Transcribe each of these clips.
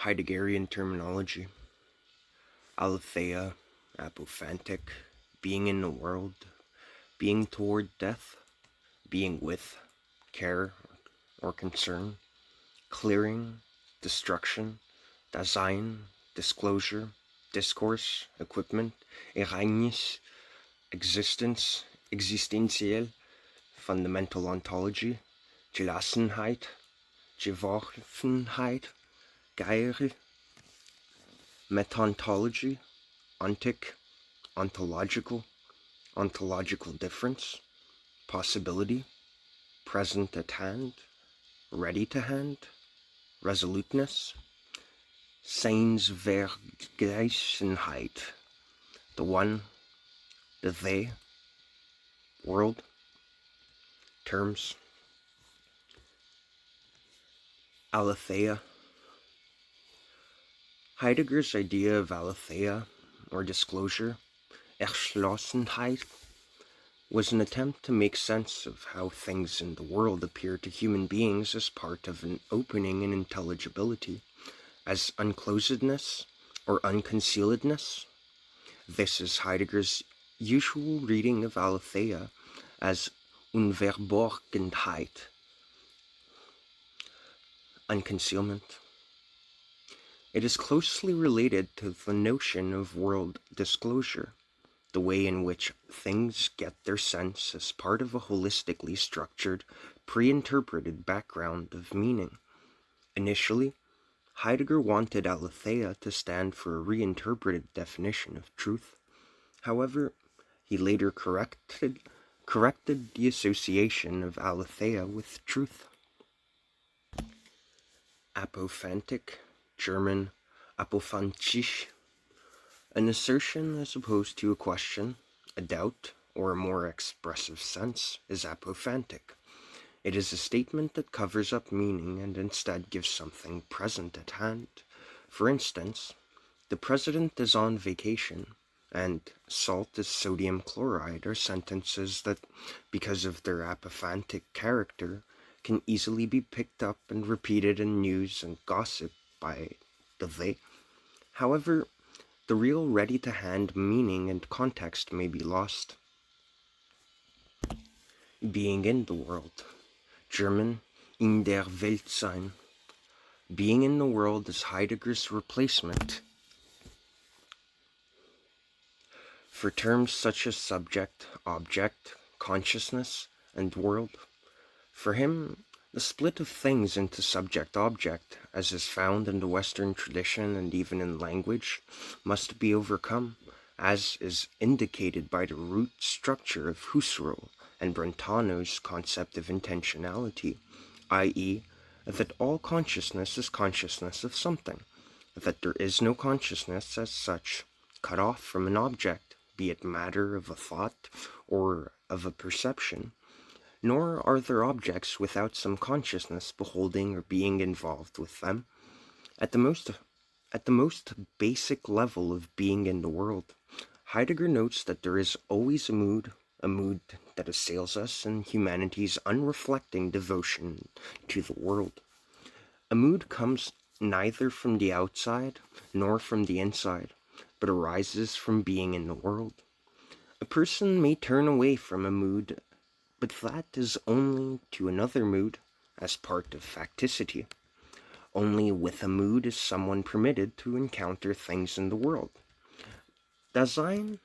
Heideggerian terminology. Aletheia, apophantic, being in the world, being toward death, being with, care or concern, clearing, destruction, Dasein, disclosure, discourse, equipment, Ereignis, existence, existentiell, fundamental ontology, Gelassenheit, Geworfenheit, Geire, metontology, ontic, ontological, ontological difference, possibility, present at hand, ready to hand, resoluteness, Seinsvergleichenheit, the one, the they, world, terms, aletheia. Heidegger's idea of aletheia, or disclosure, Erschlossenheit, was an attempt to make sense of how things in the world appear to human beings as part of an opening in intelligibility, as unclosedness or unconcealedness. This is Heidegger's usual reading of aletheia as Unverborgenheit, unconcealment. It is closely related to the notion of world disclosure, the way in which things get their sense as part of a holistically structured, pre-interpreted background of meaning. Initially, Heidegger wanted aletheia to stand for a reinterpreted definition of truth. However, he later corrected the association of aletheia with truth. Apophantic, German Apophagic, an assertion as opposed to a question, a doubt, or a more expressive sense, is apophantic. It is a statement that covers up meaning and instead gives something present at hand. For instance, the president is on vacation, and salt is sodium chloride are sentences that, because of their apophantic character, can easily be picked up and repeated in news and gossip by the they. However, the real ready-to-hand meaning and context may be lost. Being in the world, German in der Welt sein. Being in the world is Heidegger's replacement for terms such as subject, object, consciousness, and world. For him, the split of things into subject-object, as is found in the Western tradition and even in language, must be overcome, as is indicated by the root structure of Husserl and Brentano's concept of intentionality, i.e., that all consciousness is consciousness of something, that there is no consciousness as such, cut off from an object, be it matter of a thought or of a perception, nor are there objects without some consciousness beholding or being involved with them. At the most basic level of being in the world, Heidegger notes that there is always a mood that assails us in humanity's unreflecting devotion to the world. A mood comes neither from the outside nor from the inside, but arises from being in the world. A person may turn away from a mood, but that is only to another mood, as part of facticity. Only with a mood is someone permitted to encounter things in the world. Dasein,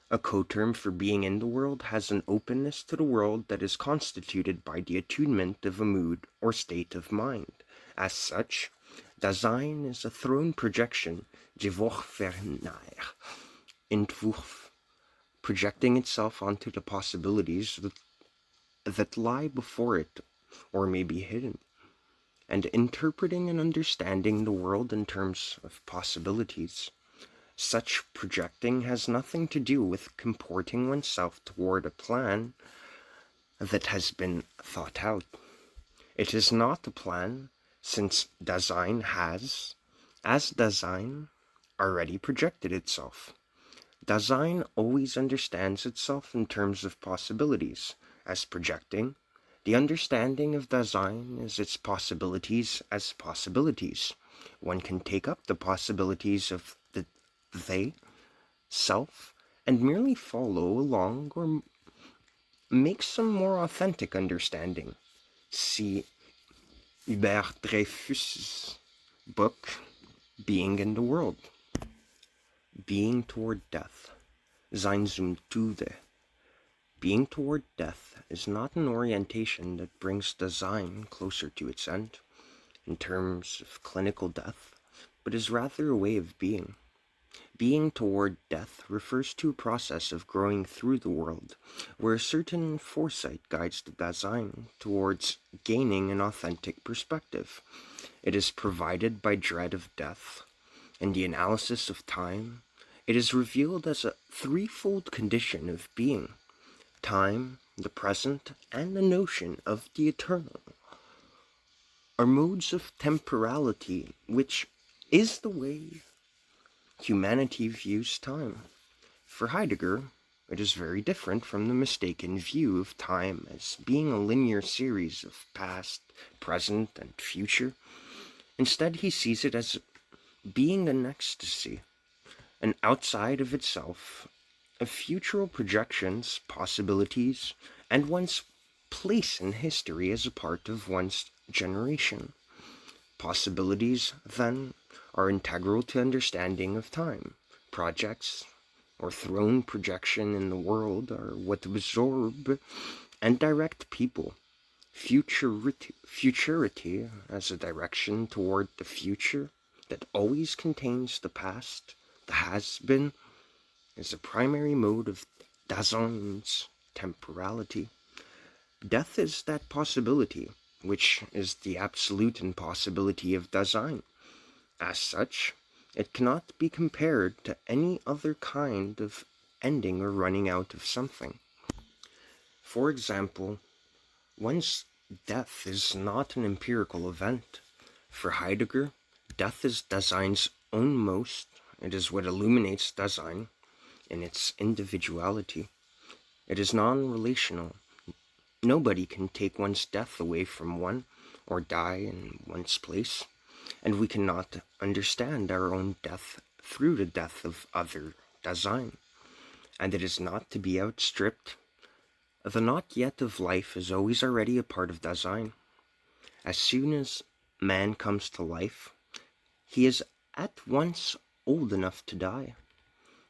a coterm for being in the world, has an openness to the world that is constituted by the attunement of a mood or state of mind. As such, Dasein is a thrown projection, Geworfenheit, Entwurf, projecting itself onto the possibilities that lie before it or may be hidden, and interpreting and understanding the world in terms of possibilities. Such projecting has nothing to do with comporting oneself toward a plan that has been thought out. It is not a plan, since Dasein has, as Dasein, already projected itself. Dasein always understands itself in terms of possibilities. As projecting, the understanding of Dasein is its possibilities as possibilities. One can take up the possibilities of the they, self, and merely follow along or make some more authentic understanding. See Hubert Dreyfus' book, Being in the World. Being toward death. Sein zum Tode. Being toward death is not an orientation that brings design closer to its end, in terms of clinical death, but is rather a way of being. Being toward death refers to a process of growing through the world, where a certain foresight guides the design towards gaining an authentic perspective. It is provided by dread of death. In the analysis of time, it is revealed as a threefold condition of being: time, the present, and the notion of the eternal are modes of temporality, which is the way humanity views time. For Heidegger, it is very different from the mistaken view of time as being a linear series of past, present, and future. Instead, he sees it as being an ecstasy, an outside of itself, of futural projections, possibilities, and one's place in history as a part of one's generation. Possibilities, then, are integral to understanding of time. Projects, or thrown projection in the world, are what absorb and direct people. Futurity as a direction toward the future that always contains the past, the has-been, is a primary mode of Dasein's temporality. Death is that possibility, which is the absolute impossibility of Dasein. As such, it cannot be compared to any other kind of ending or running out of something. For example, one's death is not an empirical event. For Heidegger, death is Dasein's own most. It is what illuminates Dasein in its individuality. It is non-relational. Nobody can take one's death away from one or die in one's place, and we cannot understand our own death through the death of other Dasein, and it is not to be outstripped. The not yet of life is always already a part of Dasein. As soon as man comes to life, he is at once old enough to die.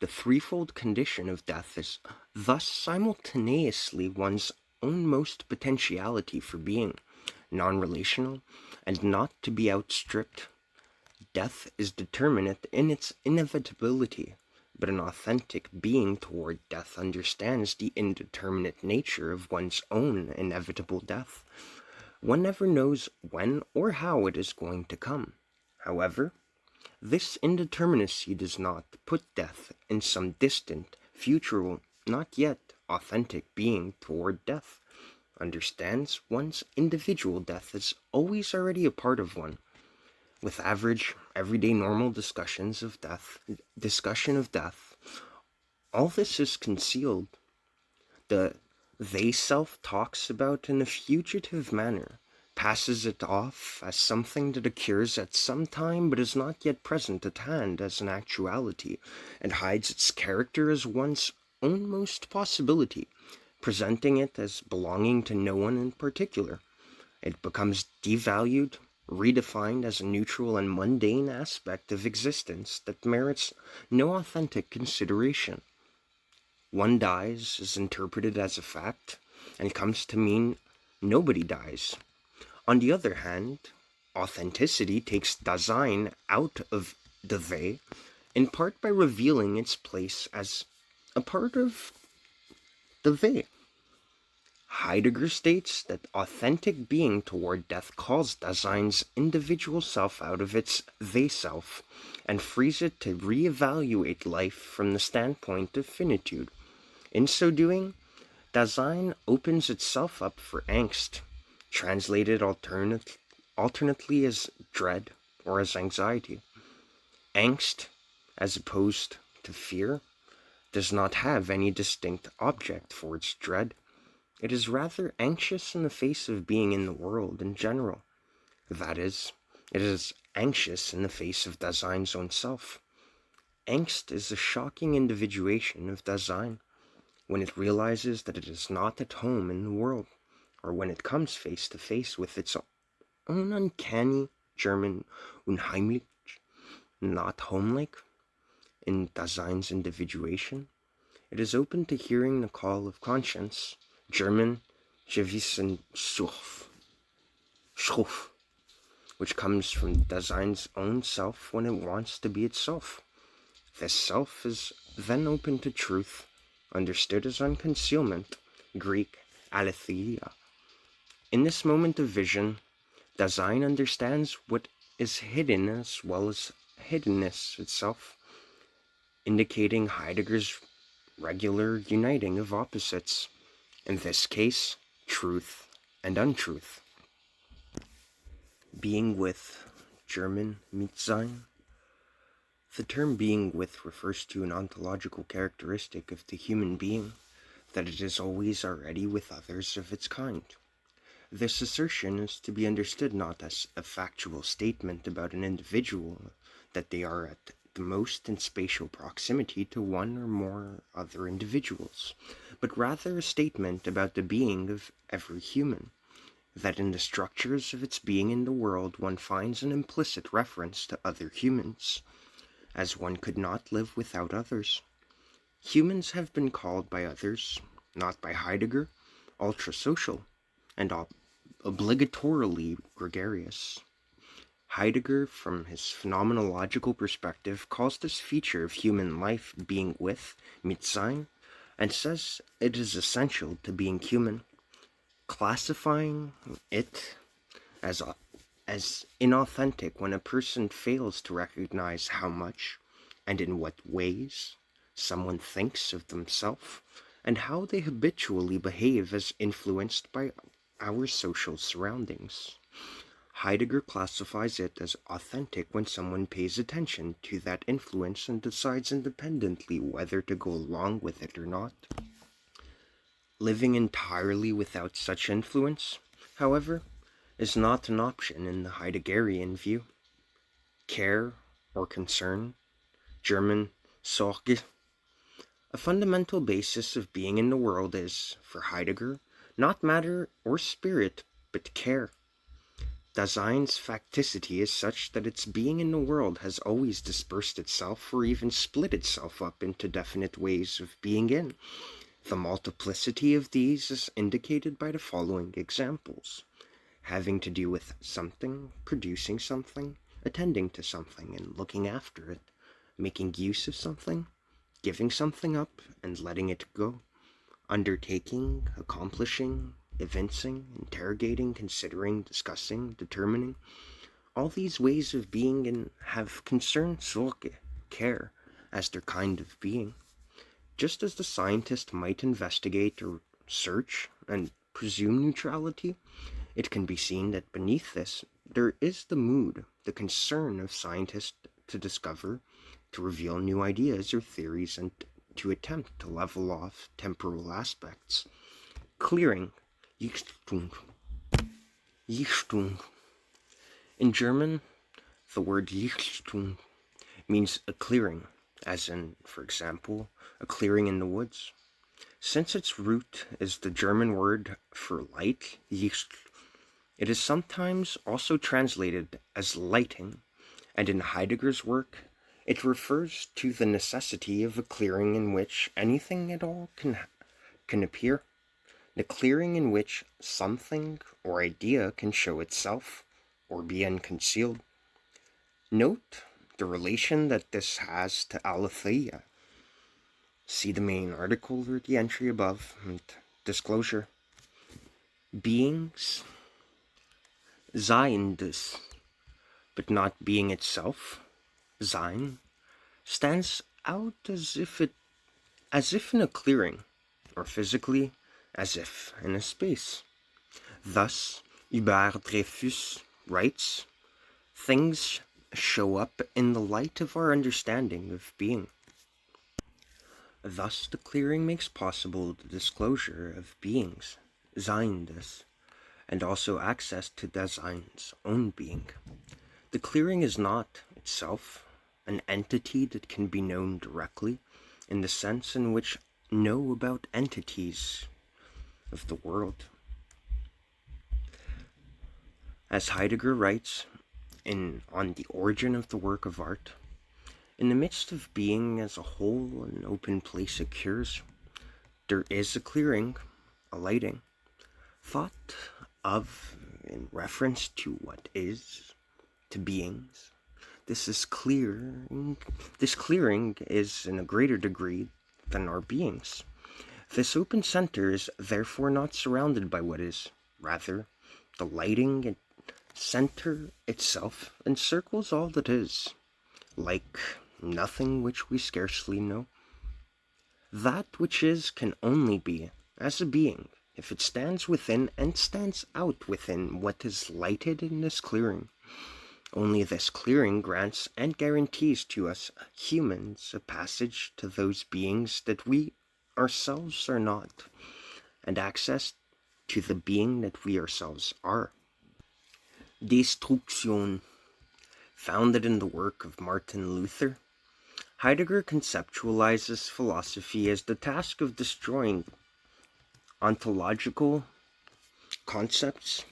The threefold condition of death is thus simultaneously one's own most potentiality for being, non-relational, and not to be outstripped. Death is determinate in its inevitability, but an authentic being toward death understands the indeterminate nature of one's own inevitable death. One never knows when or how it is going to come. However, this indeterminacy does not put death in some distant, future, not yet authentic being toward death. Understands one's individual death as always already a part of one. With average, everyday normal discussion of death, all this is concealed. The they-self talks about in a fugitive manner, passes it off as something that occurs at some time but is not yet present at hand as an actuality, and hides its character as one's own most possibility, presenting it as belonging to no one in particular. It becomes devalued, redefined as a neutral and mundane aspect of existence that merits no authentic consideration. One dies is interpreted as a fact, and comes to mean nobody dies. On the other hand, authenticity takes Dasein out of the they, in part by revealing its place as a part of the they. Heidegger states that authentic being toward death calls Dasein's individual self out of its they-self, and frees it to reevaluate life from the standpoint of finitude. In so doing, Dasein opens itself up for angst, translated alternately as dread or as anxiety. Angst, as opposed to fear, does not have any distinct object for its dread. It is rather anxious in the face of being in the world in general. That is, It is anxious in the face of Dasign's own self. Angst is a shocking individuation of Dasein, when it realizes that it is not at home in the world, or when it comes face to face with its own uncanny German unheimlich, not homelike, in Dasein's individuation. It is open to hearing the call of conscience, German Gewissensschruf, which comes from Dasein's own self when it wants to be itself. This self is then open to truth, understood as unconcealment, Greek aletheia. In this moment of vision, Dasein understands what is hidden as well as hiddenness itself, indicating Heidegger's regular uniting of opposites, in this case, truth and untruth. Being with, German Mitsein. The term being with refers to an ontological characteristic of the human being, that it is always already with others of its kind. This assertion is to be understood not as a factual statement about an individual, that they are at the most in spatial proximity to one or more other individuals, but rather a statement about the being of every human, that in the structures of its being in the world one finds an implicit reference to other humans, as one could not live without others. Humans have been called by others, not by Heidegger, ultrasocial and obligatorily gregarious. Heidegger, from his phenomenological perspective, calls this feature of human life being with, Mitsein, and says it is essential to being human, classifying it as inauthentic when a person fails to recognize how much and in what ways someone thinks of themselves and how they habitually behave as influenced by our social surroundings. Heidegger classifies it as authentic when someone pays attention to that influence and decides independently whether to go along with it or not. Living entirely without such influence, however, is not an option in the Heideggerian view. Care or concern, German Sorge, a fundamental basis of being in the world is, for Heidegger, not matter or spirit, but care. Dasein's facticity is such that its being in the world has always dispersed itself or even split itself up into definite ways of being in. The multiplicity of these is indicated by the following examples, having to do with something, producing something, attending to something and looking after it, making use of something, giving something up and letting it go, undertaking, accomplishing, evincing, interrogating, considering, discussing, determining. All these ways of being and have concern, Sorge, care, as their kind of being. Just as the scientist might investigate or search and presume neutrality, it can be seen that beneath this there is the mood, the concern of scientists to discover, to reveal new ideas or theories, and to attempt to level off temporal aspects. Clearing, Lichtung. In German, the word Lichtung means a clearing, as in, for example, a clearing in the woods. Since its root is the German word for light, Licht, it is sometimes also translated as lighting, and in Heidegger's work, it refers to the necessity of a clearing in which anything at all can appear, the clearing in which something or idea can show itself or be unconcealed. Note the relation that this has to aletheia. See the main article or the entry above, and disclosure. Beings, Seiendes, but not being itself, Sein, stands out as if in a clearing, or physically, as if in a space. Thus, Hubert Dreyfus writes, things show up in the light of our understanding of being. Thus, the clearing makes possible the disclosure of beings, Seiendes, and also access to Dasein's own being. The clearing is not, itself, an entity that can be known directly, in the sense in which know about entities of the world. As Heidegger writes on the origin of the work of art, in the midst of being as a whole an open place occurs, there is a clearing, a lighting, thought of in reference to what is, to beings. This clearing is in a greater degree than our beings. This open center is therefore not surrounded by what is, rather, the lighting center itself encircles all that is, like nothing which we scarcely know. That which is can only be, as a being, if it stands within and stands out within what is lighted in this clearing. Only this clearing grants and guarantees to us humans a passage to those beings that we ourselves are not, and access to the being that we ourselves are. Destruction. Founded in the work of Martin Luther, Heidegger conceptualizes philosophy as the task of destroying ontological concepts,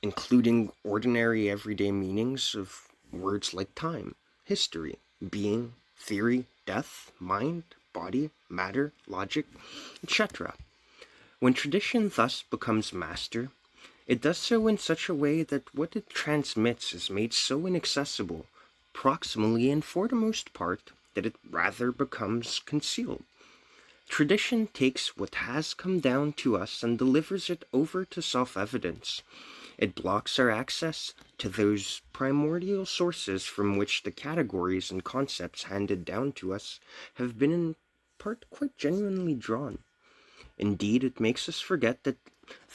including ordinary everyday meanings of words like time, history, being, theory, death, mind, body, matter, logic, etc. When tradition thus becomes master, it does so in such a way that what it transmits is made so inaccessible, proximally and for the most part, that it rather becomes concealed. Tradition takes what has come down to us and delivers it over to self-evidence. It blocks our access to those primordial sources from which the categories and concepts handed down to us have been in part quite genuinely drawn. Indeed, it makes us forget that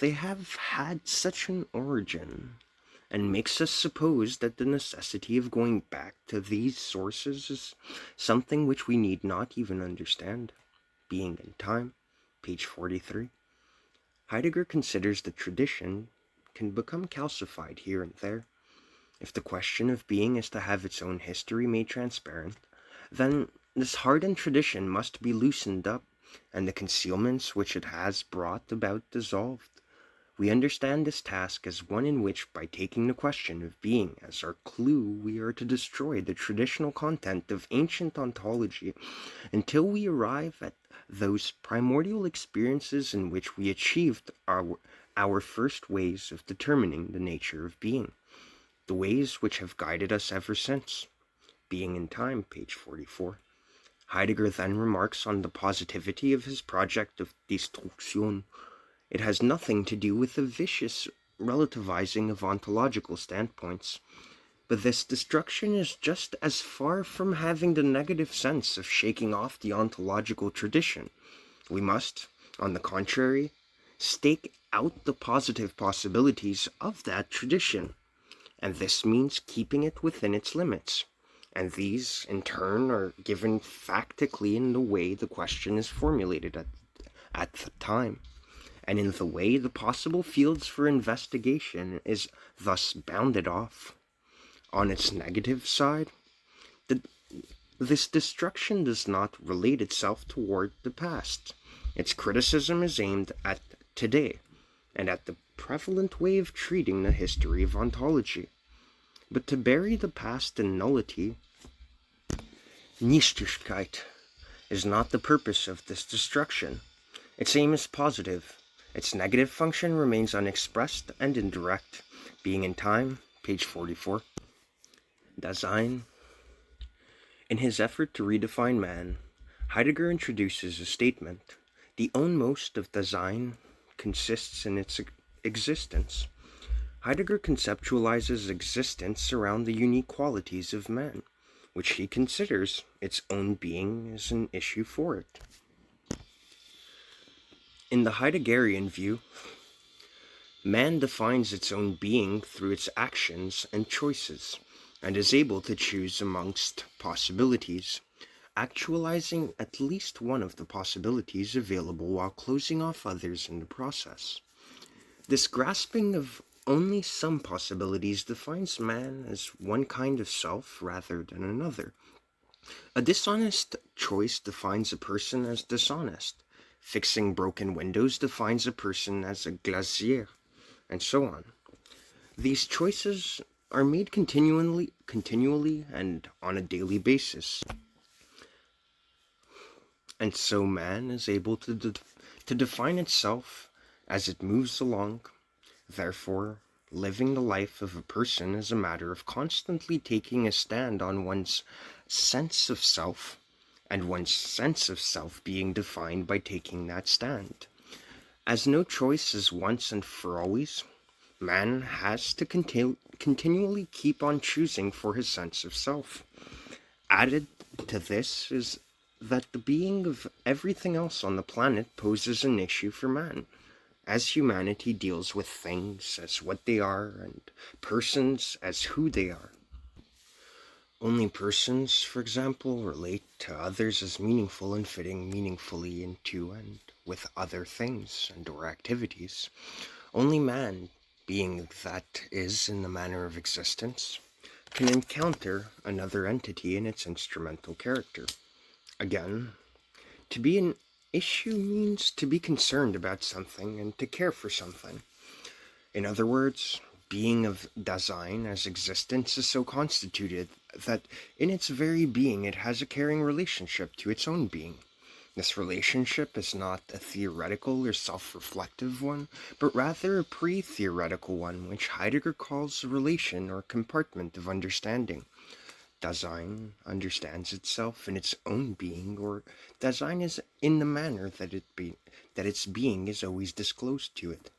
they have had such an origin, and makes us suppose that the necessity of going back to these sources is something which we need not even understand. Being in Time, page 43. Heidegger considers that tradition can become calcified here and there. If the question of being is to have its own history made transparent, then this hardened tradition must be loosened up, and the concealments which it has brought about dissolved. We understand this task as one in which, by taking the question of being as our clue, we are to destroy the traditional content of ancient ontology until we arrive at those primordial experiences in which we achieved our first ways of determining the nature of being, the ways which have guided us ever since. Being in Time, page 44. Heidegger then remarks on the positivity of his project of Destruction. It has nothing to do with the vicious relativizing of ontological standpoints, but this destruction is just as far from having the negative sense of shaking off the ontological tradition. We must, on the contrary, stake out the positive possibilities of that tradition, and this means keeping it within its limits. And these, in turn, are given factically in the way the question is formulated at the time, and in the way the possible fields for investigation is thus bounded off. On its negative side, this destruction does not relate itself toward the past. Its criticism is aimed at today, and at the prevalent way of treating the history of ontology. But to bury the past in nullity, Nichtigkeit, is not the purpose of this destruction. Its aim is positive. Its negative function remains unexpressed and indirect. Being in Time, page 44. Dasein. In his effort to redefine man, Heidegger introduces a statement: the ownmost of Dasein consists in its existence. Heidegger conceptualizes existence around the unique qualities of man, which he considers its own being as an issue for it. In the Heideggerian view, man defines its own being through its actions and choices, and is able to choose amongst possibilities, actualizing at least one of the possibilities available while closing off others in the process. This grasping of only some possibilities defines man as one kind of self rather than another. A dishonest choice defines a person as dishonest. Fixing broken windows defines a person as a glazier, and so on. These choices are made continually and on a daily basis. And so man is able to define itself as it moves along. Therefore, living the life of a person is a matter of constantly taking a stand on one's sense of self, and one's sense of self being defined by taking that stand. As no choice is once and for always, man has to continually keep on choosing for his sense of self. Added to this is that the being of everything else on the planet poses an issue for man, as humanity deals with things as what they are and persons as who they are. Only persons, for example, relate to others as meaningful and fitting meaningfully into and with other things and or activities. Only man, being that is in the manner of existence, can encounter another entity in its instrumental character. Again, to be an issue means to be concerned about something and to care for something. In other words, being of Dasein as existence is so constituted that in its very being it has a caring relationship to its own being. This relationship is not a theoretical or self-reflective one, but rather a pre-theoretical one, which Heidegger calls a relation or compartment of understanding. Dasein understands itself in its own being, or Dasein is in the manner that its being is always disclosed to it.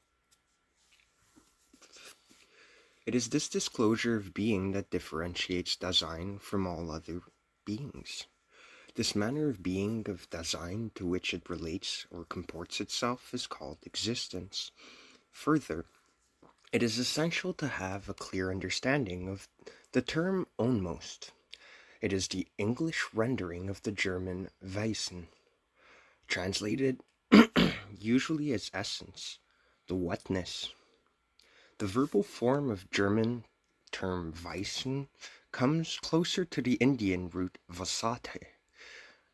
It is this disclosure of being that differentiates Dasein from all other beings. This manner of being of Dasein to which it relates or comports itself is called existence. Further, it is essential to have a clear understanding of the term Ohnmost. It is the English rendering of the German Wesen, translated usually as essence, the whatness. The verbal form of German term Wesen comes closer to the Indian root vasate,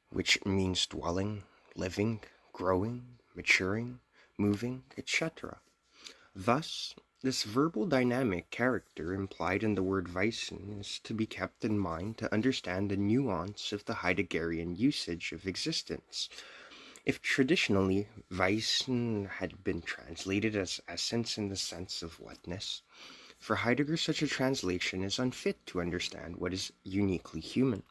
which means dwelling, living, growing, maturing, moving, etc. Thus, this verbal dynamic character implied in the word Wesen is to be kept in mind to understand the nuance of the Heideggerian usage of existence. If traditionally Wesen had been translated as essence in the sense of whatness, for Heidegger such a translation is unfit to understand what is uniquely human.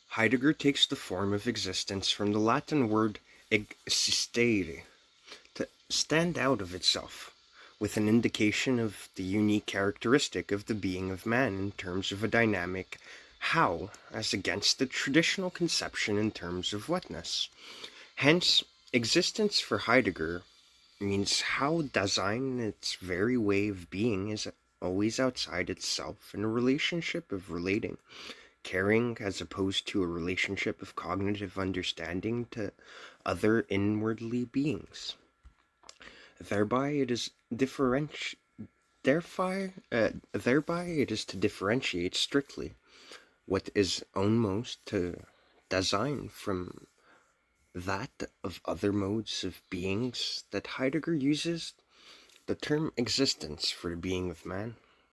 Heidegger takes the form of existence from the Latin word existere, to stand out of itself, with an indication of the unique characteristic of the being of man in terms of a dynamic how, as against the traditional conception in terms of whatness. Hence, existence for Heidegger means how Dasein, its very way of being, is always outside itself in a relationship of relating, caring as opposed to a relationship of cognitive understanding to other inwardly beings. Thereby it is thereby it is to differentiate strictly what is ownmost to Dasein from that of other modes of beings that Heidegger uses the term existence for the being of man.